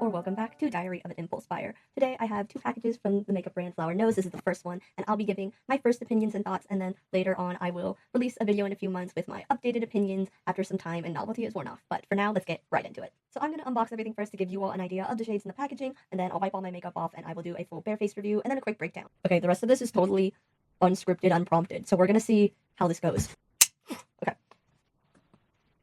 or welcome back to Diary of an Impulse Buyer. Today I have two packages from the makeup brand Flower Nose. This is the first one, and I'll be giving my first opinions and thoughts, and then later on I will release a video in a few months with my updated opinions after some time and novelty is worn off. But for now, let's get right into it. So I'm going to unbox everything first to give you all an idea of the shades in the packaging, and then I'll wipe all my makeup off and I will do a full bare face review and then a quick breakdown. Okay, the rest of this is totally unscripted, unprompted, so we're going to see how this goes. Okay.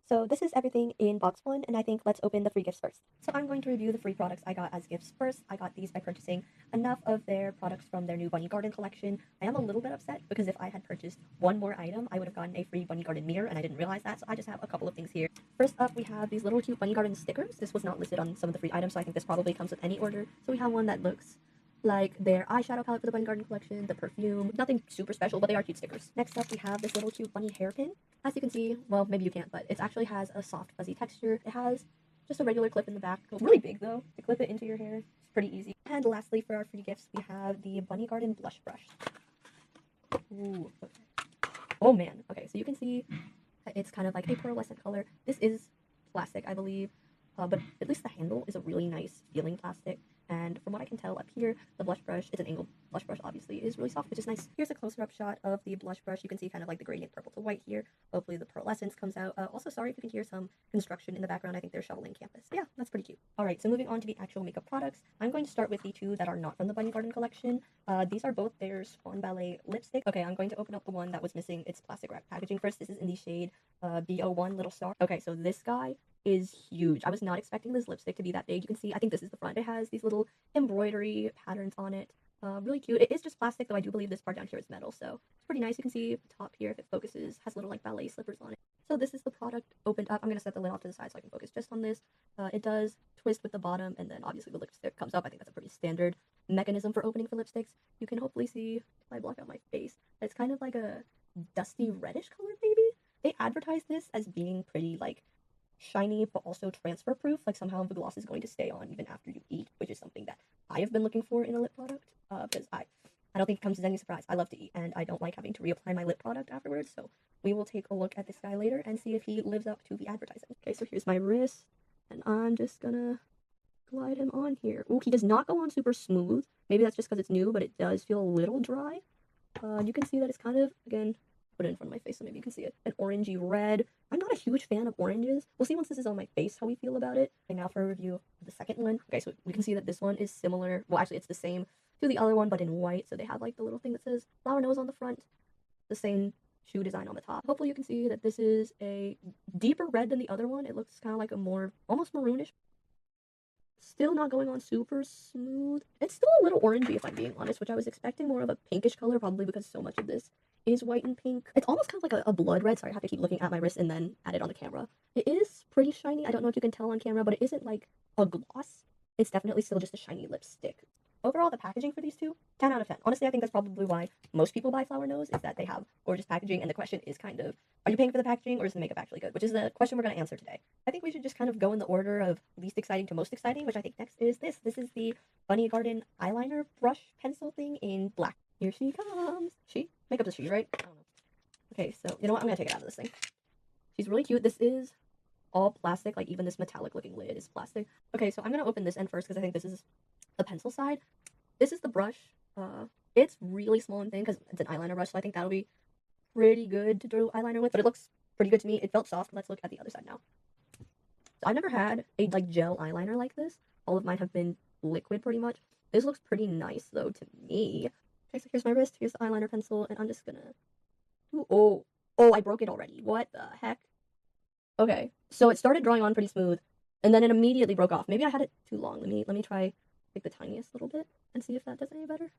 So this is everything in box one, and I think let's open the free gifts first. So I'm going to review the free products I got as gifts first. I got these by purchasing enough of their products from their new Bunny Garden collection. I am a little bit upset because if I had purchased one more item, I would have gotten a free Bunny Garden mirror, and I didn't realize that, so I just have a couple of things here. First up, we have these little cute Bunny Garden stickers. This was not listed on some of the free items, so I think this probably comes with any order. So we have one that looks like their eyeshadow palette for the Bunny Garden collection, the perfume, nothing super special, but they are cute stickers. Next up, we have this little cute bunny hairpin. As you can see, well, maybe you can't, but it actually has a soft, fuzzy texture. It has just a regular clip in the back. It's really big, though, to clip it into your hair. It's pretty easy. And lastly, for our free gifts, we have the Bunny Garden blush brush. Ooh, okay. Oh, man. Okay, so you can see that it's kind of like a pearlescent color. This is plastic, I believe, but at least the handle is a really nice feeling plastic. And from what I can tell up here, the blush brush, it's an angled blush brush, obviously, is really soft, which is nice. Here's a closer-up shot of the blush brush. You can see kind of like the gradient purple to white here. Hopefully the pearlescence comes out. Also, sorry if you can hear some construction in the background. I think they're shoveling campus. But yeah, that's pretty cute. All right, so moving on to the actual makeup products. I'm going to start with the two that are not from the Bunny Garden collection. These are both their Swan Ballet lipstick. Okay, I'm going to open up the one that was missing its plastic wrap packaging first. This is in the shade B01 Little Star. Okay, so this guy is huge. I was not expecting this lipstick to be that big. You can see, I think this is the front. It has these little embroidery patterns on it. Really cute. It is just plastic, though I do believe this part down here is metal, so it's pretty nice. You can see the top here, if it focuses, has little like ballet slippers on it. So this is the product opened up. I'm going to set the lid off to the side so I can focus just on this. It does twist with the bottom, and then obviously the lipstick comes up. I think that's a pretty standard mechanism for opening for lipsticks. You can hopefully see, if I block out my face, it's kind of like a dusty reddish color, maybe? They advertise this as being pretty, like, shiny but also transfer proof, like somehow the gloss is going to stay on even after you eat, which is something that I have been looking for in a lip product, because I don't think it comes as any surprise. I love to eat and I don't like having to reapply my lip product afterwards, so we will take a look at this guy later and see if he lives up to the advertising. Okay, so here's my wrist, and I'm just gonna glide him on here. Ooh, he does not go on super smooth. Maybe that's just because it's new, but it does feel a little dry. You can see that it's kind of, again, put it in front of my face so maybe you can see it, an orangey red. I'm not a huge fan of oranges. We'll see once this is on my face how we feel about it. Okay, now for a review of the second one. Okay, so we can see that this one is similar. Well, actually, it's the same to the other one, but in white. So they have like the little thing that says Flower Nose on the front, the same shoe design on the top. Hopefully you can see that this is a deeper red than the other one. It looks kind of like a more, almost maroonish. Still not going on super smooth. It's still a little orangey if I'm being honest, which I was expecting more of a pinkish color, probably because so much of this is white and pink. It's almost kind of like a blood red. Sorry, I have to keep looking at my wrist and then at it on the camera. It is pretty shiny. I don't know if you can tell on camera, but it isn't like a gloss. It's definitely still just a shiny lipstick. Overall, the packaging for these two, 10 out of 10. Honestly, I think that's probably why most people buy Flower Nose, is that they have gorgeous packaging, and the question is kind of, are you paying for the packaging or is the makeup actually good? Which is the question we're going to answer today. I think we should just kind of go in the order of least exciting to most exciting, which I think next is this. This is the Bunny Garden eyeliner brush pencil thing in black. Here she comes. She? Makeup's a she, right? I don't know. Okay, so, you know what? I'm going to take it out of this thing. She's really cute. This is all plastic, like even this metallic looking lid is plastic. Okay, so I'm going to open this end first because I think this is the pencil side. This is the brush. It's really small and thin because it's an eyeliner brush, so I think that'll be pretty good to do eyeliner with, but it looks pretty good to me. It felt soft. Let's look at the other side now. So I've never had a like gel eyeliner like this. All of mine have been liquid pretty much. This looks pretty nice though to me. Okay, so here's my wrist, here's the eyeliner pencil, and I'm just gonna do, oh, I broke it already. What the heck? Okay, so it started drawing on pretty smooth, and then it immediately broke off. Maybe I had it too long. Let me try like the tiniest little bit and see if that does any better.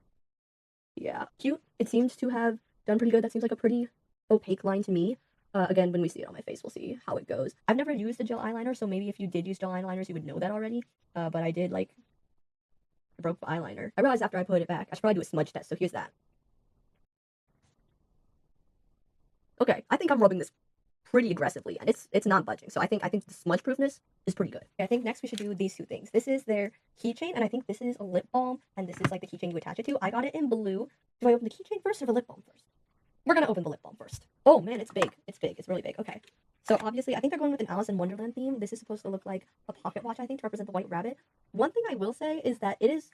Yeah, cute. It seems to have done pretty good. That seems like a pretty opaque line to me. Again, when we see it on my face, we'll see how it goes. I've never used a gel eyeliner, so maybe if you did use gel eyeliners, you would know that already. But I did, like, broke the eyeliner. I realized after I put it back, I should probably do a smudge test, so here's that. Okay, I think I'm rubbing this pretty aggressively, and it's not budging. So I think the smudge proofness is pretty good. I think next we should do these two things. This is their keychain, and I think this is a lip balm, and this is like the keychain you attach it to. I got it in blue. Do I open the keychain first or the lip balm first? we're gonna open the lip balm first. Oh man, it's big. It's big. It's really big. Okay. So obviously, I think they're going with an Alice in Wonderland theme. This is supposed to look like a pocket watch, I think, to represent the white rabbit. One thing I will say is that it is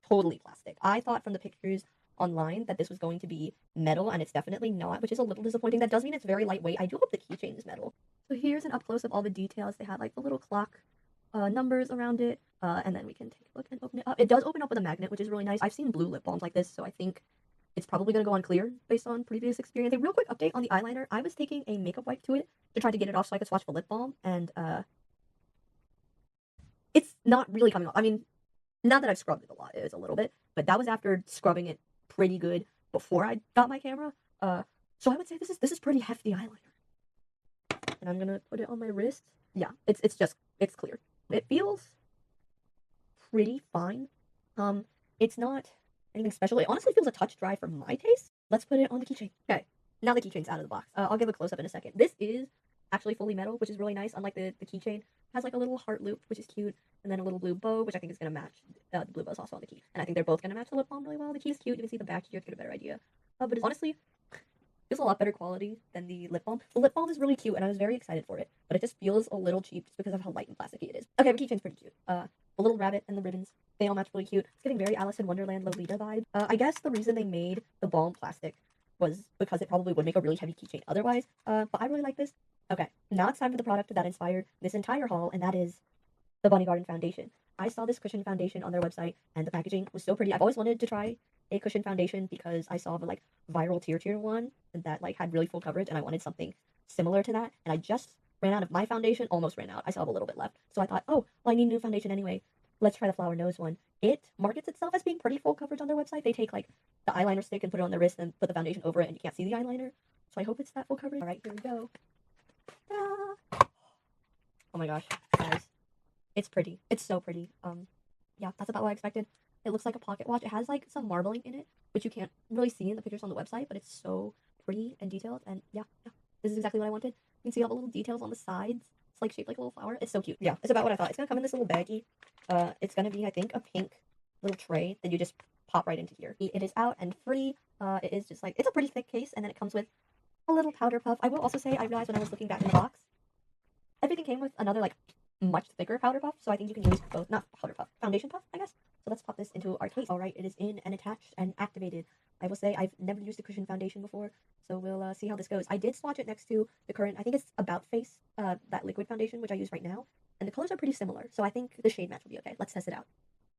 totally plastic. I thought from the pictures online that this was going to be metal, and it's definitely not, which is a little disappointing. That does mean it's very lightweight. I do hope the keychain is metal. So here's an up close of all the details. They had like the little clock numbers around it, and then we can take a look and open it up. It does open up with a magnet, which is really nice. I've seen blue lip balms like this, so I think it's probably going to go on clear based on previous experience. A real quick update on the eyeliner. I was taking a makeup wipe to it to try to get it off so I could swatch the lip balm, and it's not really coming off. I mean, now that I've scrubbed it a lot, it is a little bit, but that was after scrubbing it pretty good before I got my camera. So I would say this is pretty hefty eyeliner. And I'm gonna put it on my wrist. Yeah, it's clear. It feels pretty fine. It's not anything special. It honestly feels a touch dry for my taste. Let's put it on the keychain. Okay, now the keychain's out of the box. I'll give a close up in a second. This is actually fully metal, which is really nice. Unlike the keychain, it has like a little heart loop, which is cute, and then a little blue bow, which I think is gonna match. The blue bow is also on the key, and I think they're both gonna match the lip balm really well. The key is cute. You can see the back here to get a better idea. But it's honestly feels a lot better quality than the lip balm. The lip balm is really cute, and I was very excited for it, but it just feels a little cheap just because of how light and plasticky it is. Okay, the keychain's pretty cute. The little rabbit and the ribbons, they all match really cute. It's giving very Alice in Wonderland Lolita vibe. I guess the reason they made the balm plastic was because it probably would make a really heavy keychain otherwise. But I really like this. Okay, now it's time for the product that inspired this entire haul, and that is the Bunny Garden foundation. I saw this cushion foundation on their website, and the packaging was so pretty. I've always wanted to try a cushion foundation because I saw the like viral tier one that like had really full coverage, and I wanted something similar to that. And I just ran out of my foundation, almost ran out. I still have a little bit left, so I thought, oh, well, I need a new foundation anyway. Let's try the flower nose one. It markets itself as being pretty full coverage on their website. They take like the eyeliner stick and put it on their wrist and put the foundation over it, and you can't see the eyeliner. So I hope it's that full coverage. All right, here we go. Ah. Oh my gosh, guys, it's pretty. It's so pretty. Yeah, that's about what I expected. It looks like a pocket watch. It has like some marbling in it, which you can't really see in the pictures on the website, but it's so pretty and detailed. And yeah, this is exactly what I wanted. You can see all the little details on the sides. It's like shaped like a little flower. It's so cute. Yeah, it's about what I thought. It's gonna come in this little baggie. It's gonna be, I think, a pink little tray that you just pop right into here. It is out and free. It is just like, it's a pretty thick case, and then it comes with a little powder puff. I will also say, I realized when I was looking back in the box, everything came with another like much thicker powder puff, so I think you can use both, not powder puff, foundation puff, I guess. So let's pop this into our case. All right, it is in and attached and activated. I will say I've never used a cushion foundation before, so we'll see how this goes. I did swatch it next to the current, I think it's About Face, that liquid foundation, which I use right now, and the colors are pretty similar, so I think the shade match will be okay. Let's test it out.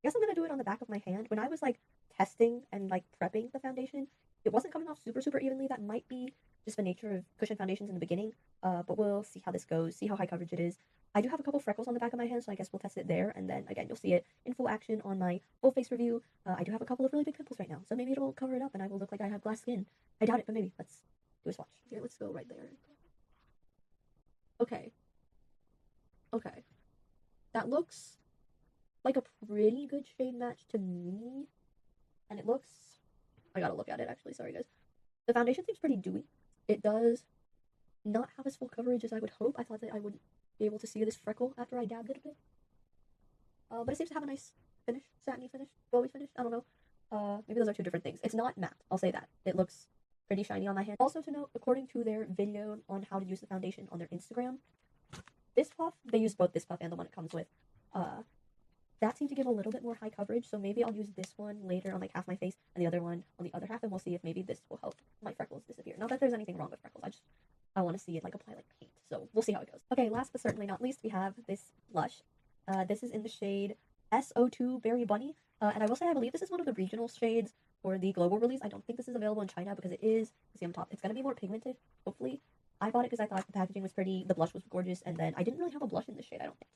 I guess I'm gonna do it on the back of my hand. When I was like testing and like prepping the foundation, it wasn't coming off super evenly. That might be just the nature of cushion foundations in the beginning, but we'll see how this goes, see how high coverage it is. I do have a couple freckles on the back of my hand, so I guess we'll test it there, and then again, you'll see it in full action on my full face review. I do have a couple of really big pimples right now, so maybe it'll cover it up and I will look like I have glass skin. I doubt it, but maybe. Let's do a swatch. Here, let's go right there. Okay. Okay. That looks like a pretty good shade match to me, and it looks... I gotta look at it, actually. Sorry, guys. The foundation seems pretty dewy. It does not have as full coverage as I would hope. I thought that I would be able to see this freckle after I dabbed it a bit. But it seems to have a nice finish, satiny finish, glowy finish. I don't know. Maybe those are two different things. It's not matte, I'll say that. It looks pretty shiny on my hand. Also to note, according to their video on how to use the foundation on their Instagram, this puff, they use both this puff and the one it comes with. That seemed to give a little bit more high coverage, so maybe I'll use this one later on like half my face and the other one on the other half, and we'll see if maybe this will help my freckles disappear. Not that there's anything wrong with freckles, I want to see it like apply like paint, so we'll see how it goes. Okay, last but certainly not least, we have this blush. This is in the shade SO2 Berry Bunny, and I will say I believe this is one of the regional shades for the global release. I don't think this is available in China because it is, you see on top, it's going to be more pigmented, hopefully. I bought it because I thought the packaging was pretty, the blush was gorgeous, and then I didn't really have a blush in this shade, I don't think.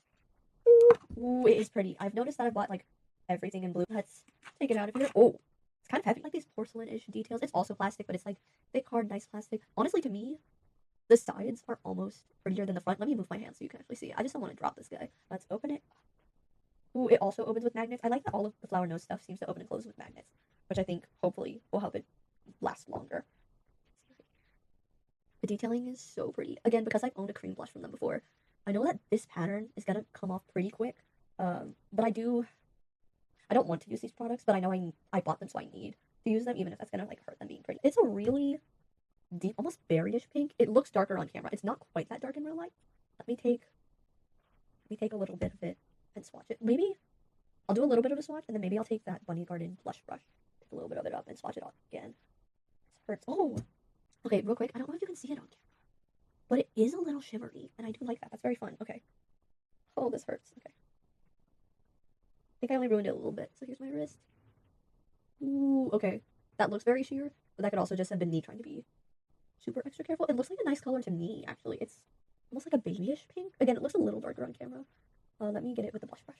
Ooh, it is pretty. I've noticed that I've bought like everything in blue. Let's take it out of here. Oh, it's kind of heavy, like these porcelain-ish details. It's also plastic, but it's like thick, hard, nice plastic. Honestly, to me, the sides are almost prettier than the front. Let me move my hand so you can actually see it. I just don't want to drop this guy. Let's open it. Ooh, it also opens with magnets. I like that all of the flower nose stuff seems to open and close with magnets, which I think hopefully will help it last longer. The detailing is so pretty. Again, because I've owned a cream blush from them before, I know that this pattern is gonna come off pretty quick. But I don't want to use these products, but I know I bought them, so I need to use them, even if that's gonna like hurt them being pretty. It's a really deep, almost berryish pink. It looks darker on camera. It's not quite that dark in real life. Let me take a little bit of it and swatch it. Maybe I'll do a little bit of a swatch, and then maybe I'll take that Bunny Garden blush brush, take a little bit of it up, and swatch it off again. This hurts. Oh, okay, real quick. I don't know if you can see it on camera, but it is a little shimmery, and I do like that. That's very fun. Okay. Oh, this hurts. Okay. I think I only ruined it a little bit. So here's my wrist. Ooh, okay. That looks very sheer, but that could also just have been me trying to be super extra careful. It looks like a nice color to me, actually. It's almost like a babyish pink. Again, it looks a little darker on camera. Let me get it with the blush brush.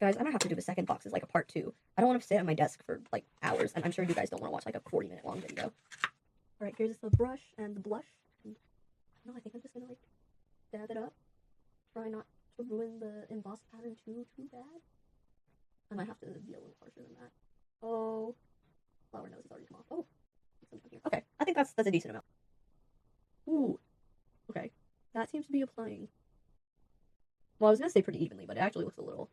Guys, I might have to do the second box as like a part 2. I don't want to sit at my desk for like hours, and I'm sure you guys don't want to watch like a 40-minute long video. Alright, here's the brush and the blush. And I think I'm just gonna like dab it up. Try not to ruin the embossed pattern too bad. I might have to be a little harsher than that. Oh, flower nose has already come off. Oh, okay, I think that's a decent amount. Ooh, okay, that seems to be applying. Well, I was gonna say pretty evenly, but it actually looks a little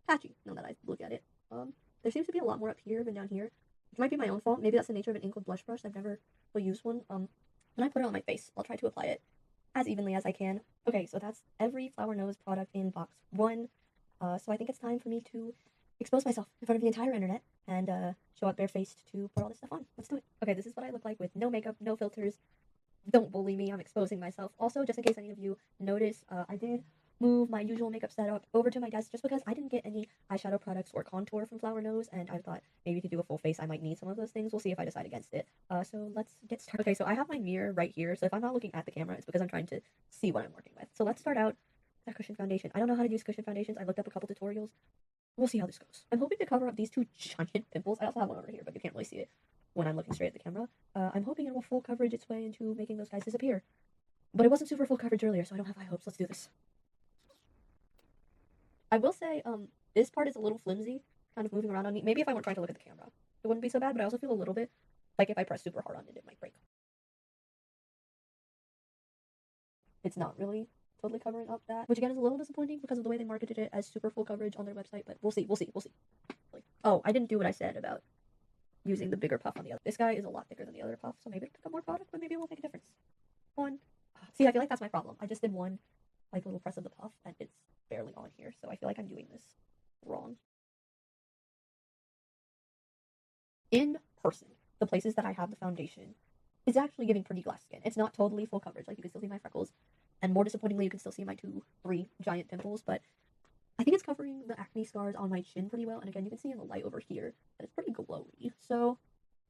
patchy now that I look at it. There seems to be a lot more up here than down here. It might be my own fault. Maybe that's the nature of an ink with blush brush. I've never really used one. When I put it on my face, I'll try to apply it as evenly as I can. Okay, so that's every flower nose product in box 1. So I think it's time for me to expose myself in front of the entire internet and show up barefaced to put all this stuff on. Let's do it. Okay, this is what I look like with no makeup, no filters. Don't bully me. I'm exposing myself. Also, just in case any of you notice, I did move my usual makeup setup over to my desk just because I didn't get any eyeshadow products or contour from Flower Nose, and I thought maybe to do a full face I might need some of those things. We'll see if I decide against it. So let's get started. Okay, so I have my mirror right here, so if I'm not looking at the camera, it's because I'm trying to see what I'm working with. So let's start out with that cushion foundation. I don't know how to use cushion foundations. I looked up a couple tutorials. We'll see how this goes. I'm hoping to cover up these 2 giant pimples. I also have one over here, but you can't really see it when I'm looking straight at the camera. I'm hoping it will full coverage its way into making those guys disappear. But it wasn't super full coverage earlier, so I don't have high hopes. Let's do this. I will say, this part is a little flimsy, kind of moving around on me. Maybe if I weren't trying to look at the camera, it wouldn't be so bad, but I also feel a little bit like if I press super hard on it, it might break. It's not really totally covering up that, which again is a little disappointing because of the way they marketed it as super full coverage on their website, but we'll see. Like, oh, I didn't do what I said about using the bigger puff on the other. This guy is a lot thicker than the other puff, so maybe it'll pick up more product, but maybe it won't make a difference. One. See, I feel like that's my problem. I just did one, like, little press of the puff, and it's barely on here, so I feel like I'm doing this wrong. In person, the places that I have the foundation is actually giving pretty glass skin. It's not totally full coverage. Like, you can still see my freckles, and more disappointingly, you can still see my 3 giant pimples, but I think it's covering the acne scars on my chin pretty well, and again, you can see in the light over here that it's pretty glowy, so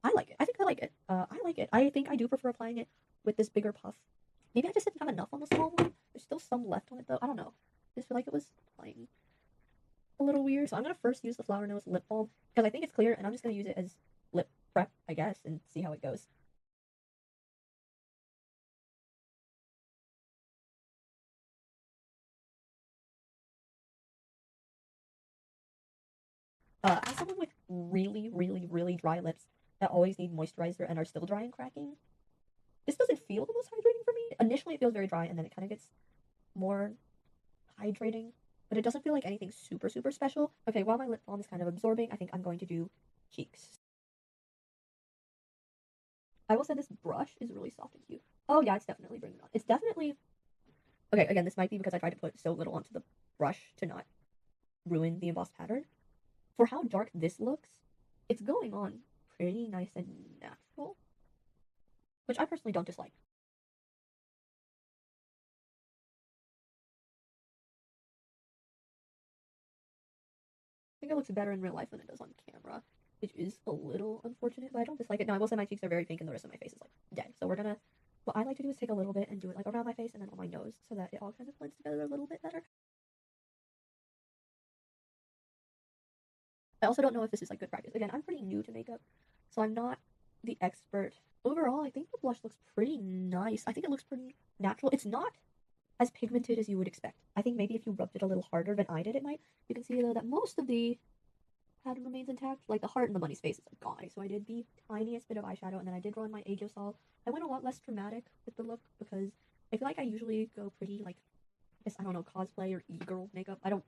I like it. I think I like it. I like it. I think I do prefer applying it with this bigger puff. Maybe I just didn't have enough on the small one. There's still some left on it, though. I don't know. I just feel like it was applying a little weird, so I'm going to first use the Flower Nose lip balm, because I think it's clear, and I'm just going to use it as lip prep, I guess, and see how it goes. As someone with really, really, really dry lips that always need moisturizer and are still dry and cracking, this doesn't feel the most hydrating for me. Initially, it feels very dry, and then it kind of gets more hydrating, but it doesn't feel like anything super, super special. Okay, while my lip balm is kind of absorbing, I think I'm going to do cheeks. I will say this brush is really soft and cute. Oh yeah, it's definitely bringing it on. It's definitely... Okay, again, this might be because I tried to put so little onto the brush to not ruin the embossed pattern. For how dark this looks, it's going on pretty nice and natural, which I personally don't dislike. I think it looks better in real life than it does on camera, which is a little unfortunate, but I don't dislike it. Now, I will say my cheeks are very pink and the rest of my face is like dead. So we're gonna, what I like to do is take a little bit and do it like around my face and then on my nose so that it all kind of blends together a little bit better. I also don't know if this is like good practice. Again, I'm pretty new to makeup, so I'm not the expert. Overall, I think the blush looks pretty nice. I think it looks pretty natural. It's not as pigmented as you would expect. I think maybe if you rubbed it a little harder than I did, it might. You can see though that most of the pattern remains intact. Like the heart and the bunny's face is like gone. So I did the tiniest bit of eyeshadow, and then I did run my Aegosol. I went a lot less dramatic with the look because I feel like I usually go pretty like, I guess, I don't know, cosplay or e-girl makeup. I don't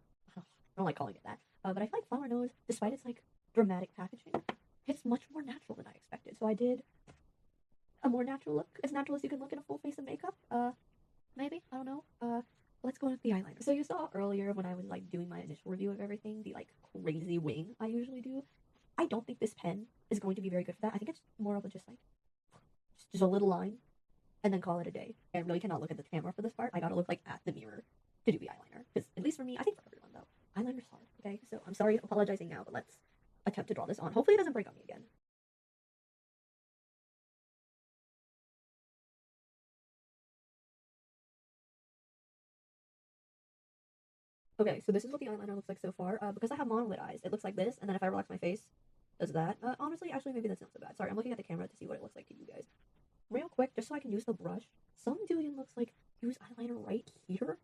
like calling it that. But I feel like Flower Nose, despite its like dramatic packaging, it's much more natural than I expected. So I did a more natural look, as natural as you can look in a full face of makeup. Maybe, I don't know. Let's go with the eyeliner. So you saw earlier when I was like doing my initial review of everything, the like crazy wing I usually do. I don't think this pen is going to be very good for that. I think it's more of a just like just a little line and then call it a day. I really cannot look at the camera for this part. I gotta look like at the mirror to do the eyeliner. Because at least for me, I think for everyone though, eyeliner's hard. Okay, so I'm sorry apologizing now, but let's attempt to draw this on. Hopefully it doesn't break on me again. Okay, so this is what the eyeliner looks like so far. Because I have monolid eyes, it looks like this, and then if I relax my face, does that. Honestly, actually, maybe that's not so bad. Sorry, I'm looking at the camera to see what it looks like to you guys. Real quick, just so I can use the brush. Some dude looks like use eyeliner right here.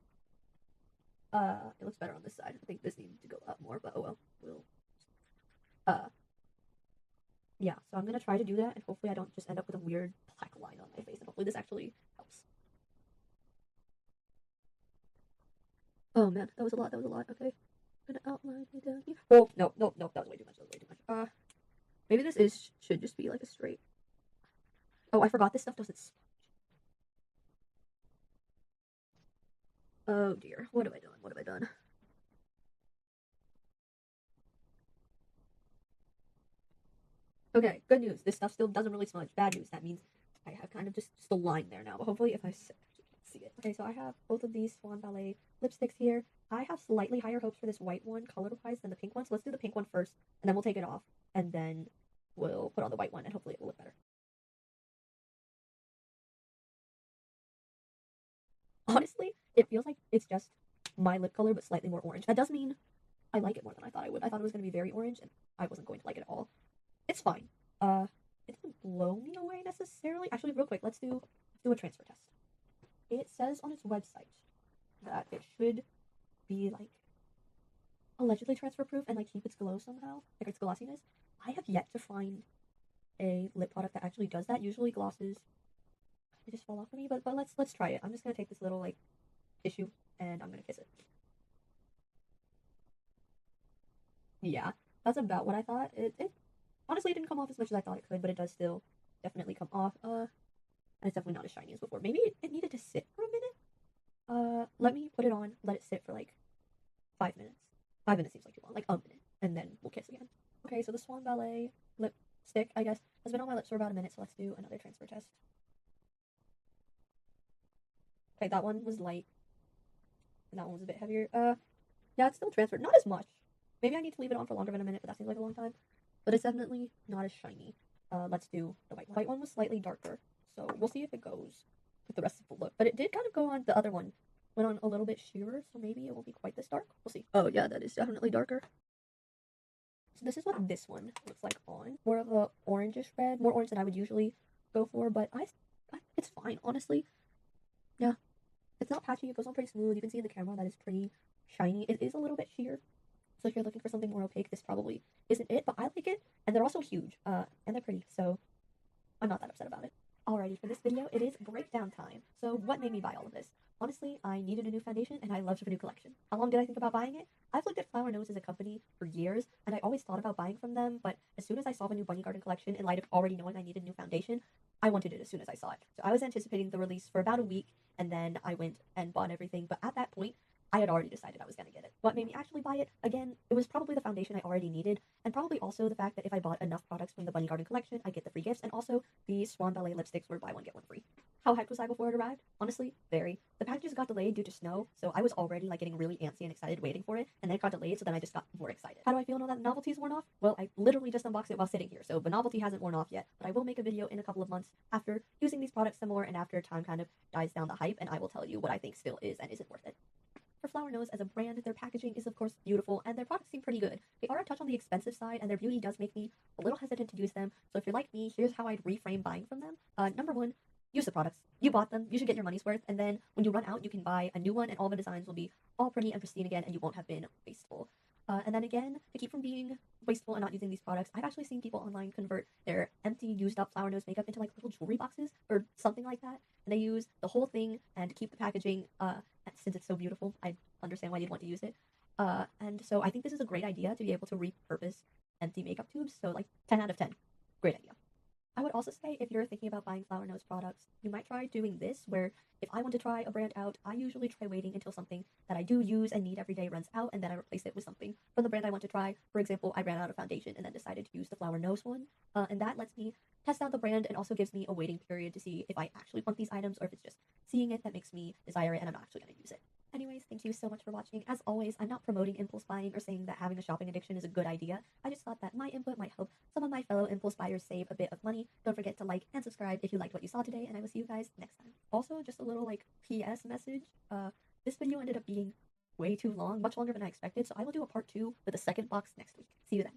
It looks better on this side. I think this needs to go up more, but oh well. Uh, yeah, so I'm gonna try to do that, and hopefully I don't just end up with a weird black line on my face, and hopefully this actually helps. Oh man, that was a lot, okay. I'm gonna outline it down here. Oh, no, that was way too much, maybe this should just be like a straight. Oh, I forgot this stuff doesn't smudge. Oh dear, what have I done? Okay, good news. This stuff still doesn't really smudge. Bad news. That means I have kind of just a line there now. But hopefully, if I actually can't see it. Okay, so I have both of these Swan Ballet lipsticks here. I have slightly higher hopes for this white one, color-wise, than the pink one. So let's do the pink one first, and then we'll take it off, and then we'll put on the white one, and hopefully it will look better. Honestly, it feels like it's just my lip color, but slightly more orange. That does mean I like it more than I thought I would. I thought it was going to be very orange, and I wasn't going to like it at all. It's fine. Uh, it doesn't blow me away necessarily. Actually, real quick, let's do a transfer test. It says on its website that it should be like allegedly transfer proof and like keep its glow somehow, like its glossiness. I have yet to find a lip product that actually does that. Usually glosses they just fall off of me, but let's try it. I'm just gonna take this little like tissue and I'm gonna kiss it. Yeah, that's about what I thought. It honestly it didn't come off as much as I thought it could, but it does still definitely come off. And it's definitely not as shiny as before. Maybe it needed to sit for a minute. Let me put it on, let it sit for like 5 minutes. 5 minutes seems like too long, like a minute, and then we'll kiss again. Okay, so the Swan Ballet lipstick, I guess, has been on my lips for about a minute, so let's do another transfer test. Okay, that one was light, and that one was a bit heavier. Yeah, it's still transferred, not as much. Maybe I need to leave it on for longer than a minute, but that seems like a long time. But it's definitely not as shiny. Let's do the white one. The white one was slightly darker, so we'll see if it goes with the rest of the look. But it did kind of go on the other one. Went on a little bit sheerer, so maybe it won't be quite this dark. We'll see. Oh yeah, that is definitely darker. So this is what this one looks like on. More of a orangish red, more orange than I would usually go for, but it's fine, honestly. Yeah, it's not patchy. It goes on pretty smooth. You can see in the camera that it's pretty shiny. It is a little bit sheer, so if you're looking for something more opaque, this probably isn't it. But I like it, and they're also huge. And they're pretty, so I'm not that upset about it. Alrighty, for this video, it is breakdown time. So what made me buy all of this? Honestly, I needed a new foundation and I loved a new collection. How long did I think about buying it? I've looked at Flower Nose as a company for years and I always thought about buying from them, but as soon as I saw the new Bunny Garden collection, in light of already knowing I needed a new foundation, I wanted it as soon as I saw it. So I was anticipating the release for about a week and then I went and bought everything, but at that point, I had already decided I was going to get it. What made me actually buy it? Again, it was probably the foundation I already needed, and probably also the fact that if I bought enough products from the Bunny Garden collection, I get the free gifts, and also the Swan Ballet lipsticks were buy one, get one free. How hyped was I before it arrived? Honestly, very. The packages got delayed due to snow, so I was already like getting really antsy and excited waiting for it, and then it got delayed, so then I just got more excited. How do I feel now that the novelty's worn off? Well, I literally just unboxed it while sitting here, so the novelty hasn't worn off yet, but I will make a video in a couple of months after using these products some more and after time kind of dies down the hype, and I will tell you what I think still is and isn't worth it. For Flower Nose as a brand, their packaging is of course beautiful and their products seem pretty good. They are a touch on the expensive side and their beauty does make me a little hesitant to use them. So if you're like me, here's how I'd reframe buying from them. Number one, use the products. You bought them, you should get your money's worth, and then when you run out, you can buy a new one and all the designs will be all pretty and pristine again and you won't have been wasteful. And then again, to keep from being wasteful and not using these products, I've actually seen people online convert their empty, used up Flower Nose makeup into like little jewelry boxes or something like that. And they use the whole thing and keep the packaging, since it's so beautiful, I understand why you'd want to use it. And so I think this is a great idea to be able to repurpose empty makeup tubes. So like 10 out of 10. Great idea. I would also say if you're thinking about buying Flower Nose products, you might try doing this, where if I want to try a brand out, I usually try waiting until something that I do use and need every day runs out, and then I replace it with something from the brand I want to try. For example, I ran out of foundation and then decided to use the Flower Nose one, and that lets me test out the brand and also gives me a waiting period to see if I actually want these items or if it's just seeing it that makes me desire it and I'm not actually going to use it. Anyways, thank you so much for watching. As always, I'm not promoting impulse buying or saying that having a shopping addiction is a good idea. I just thought that my input might help some of my fellow impulse buyers save a bit of money. Don't forget to like and subscribe if you liked what you saw today, and I will see you guys next time. Also, just a little PS message. This video ended up being way too long, much longer than I expected, so I will do a part 2 with a second box next week. See you then.